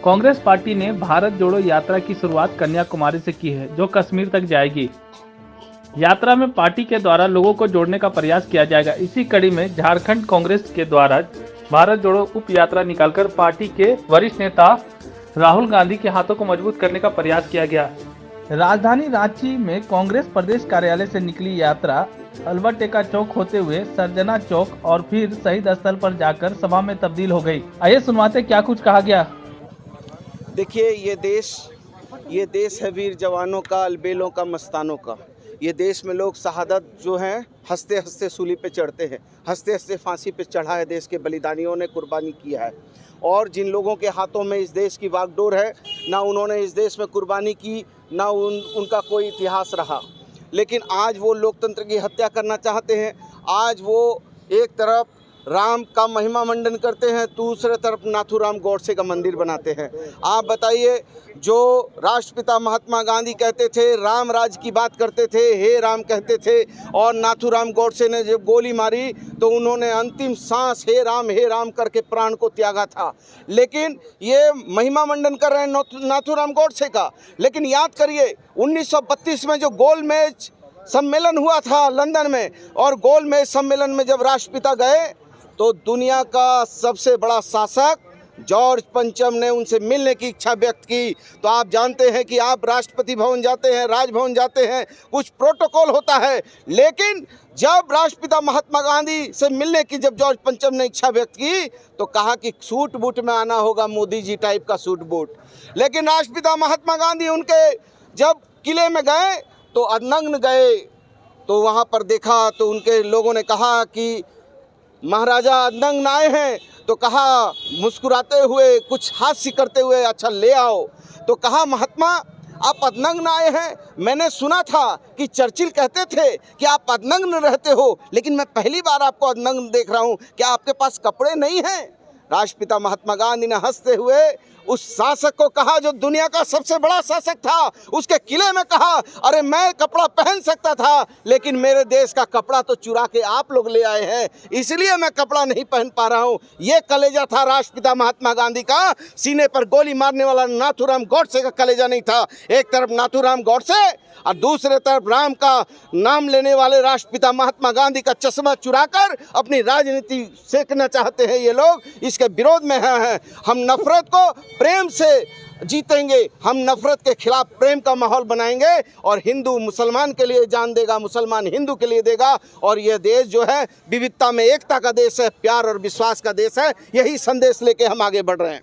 Congress party ने भारत जोड़ो यात्रा की शुरुआत कन्याकुमारी से की है, जो कश्मीर तक जाएगी। यात्रा में पार्टी के द्वारा लोगों को जोड़ने का प्रयास किया जाएगा। इसी कड़ी में झारखंड कांग्रेस के द्वारा भारत जोड़ो उप यात्रा निकालकर पार्टी के वरिष्ठ नेता राहुल गांधी के हाथों को मजबूत करने का प्रयास किया गया। राजधानी रांची में कांग्रेस प्रदेश कार्यालय से निकली यात्रा अलबरटेका चौक होते हुए सरजना चौक और फिर शहीद स्थल पर जाकर सभा में तब्दील हो गई। आइए सुनवाते क्या कुछ कहा गया। देखिए, ये देश है वीर जवानों का, अलबेलों का, मस्तानों का। ये देश में लोग शहादत जो हैं हंसते हंसते सूली पे चढ़ते हैं, हंसते हंसते फांसी पे चढ़ा है। देश के बलिदानियों ने कुर्बानी किया है और जिन लोगों के हाथों में इस देश की वागडोर है, ना उन्होंने इस देश में कुर्बानी की, ना उनका कोई इतिहास रहा। लेकिन आज वो लोकतंत्र की हत्या करना चाहते हैं। आज वो एक तरफ राम का महिमा मंडन करते हैं, दूसरे तरफ नाथूराम गौडसे का मंदिर बनाते हैं। आप बताइए, जो राष्ट्रपिता महात्मा गांधी कहते थे, राम राज की बात करते थे, हे राम कहते थे, और नाथूराम गौडसे ने जब गोली मारी तो उन्होंने अंतिम सांस हे राम करके प्राण को त्यागा था। लेकिन ये महिमा मंडन कर रहे हैं नाथूराम गौडसे का। लेकिन याद करिए, 1932 में जो गोलमेज सम्मेलन हुआ था लंदन में, और गोलमेज सम्मेलन में जब राष्ट्रपिता गए तो दुनिया का सबसे बड़ा शासक जॉर्ज पंचम ने उनसे मिलने की इच्छा व्यक्त की। तो आप जानते हैं कि आप राष्ट्रपति भवन जाते हैं, राजभवन जाते हैं, कुछ प्रोटोकॉल होता है। लेकिन जब राष्ट्रपिता महात्मा गांधी से मिलने की जब जॉर्ज पंचम ने इच्छा व्यक्त की तो कहा कि सूट बूट में आना होगा, मोदी जी टाइप का सूट बूट। लेकिन राष्ट्रपिता महात्मा गांधी उनके जब किले में गए तो अनंग गए, तो वहाँ पर देखा तो उनके लोगों ने कहा कि महाराजा नंग आए हैं, तो कहा मुस्कुराते हुए, कुछ हास्य करते हुए, अच्छा ले आओ। तो कहा महात्मा, आप अदनग्न आए हैं। मैंने सुना था कि चर्चिल कहते थे कि आप अदनग्न रहते हो, लेकिन मैं पहली बार आपको अदनग्न देख रहा हूँ। क्या आपके पास कपड़े नहीं हैं? राष्ट्रपिता महात्मा गांधी ने हंसते हुए उस शासक को कहा जो दुनिया का सबसे बड़ा शासक था, उसके किले में कहा, अरे मैं कपड़ा पहन सकता था, लेकिन मेरे देश का कपड़ा तो चुरा के आप लोग ले आए हैं, इसलिए मैं कपड़ा नहीं पहन पा रहा हूँ। ये कलेजा था राष्ट्रपिता महात्मा गांधी का। सीने पर गोली मारने वाला नाथूराम गौडसे का कलेजा नहीं था। एक तरफ नाथूराम गौडसे और दूसरे तरफ राम का नाम लेने वाले राष्ट्रपिता महात्मा गांधी का चश्मा चुराकर अपनी राजनीति सेकना चाहते हैं ये लोग। इसके विरोध में हैं। हम नफरत को प्रेम से जीतेंगे, हम नफरत के खिलाफ प्रेम का माहौल बनाएंगे, और हिंदू मुसलमान के लिए जान देगा, मुसलमान हिंदू के लिए देगा। और यह देश जो है विविधता में एकता का देश है, प्यार और विश्वास का देश है। यही संदेश लेके हम आगे बढ़ रहे हैं।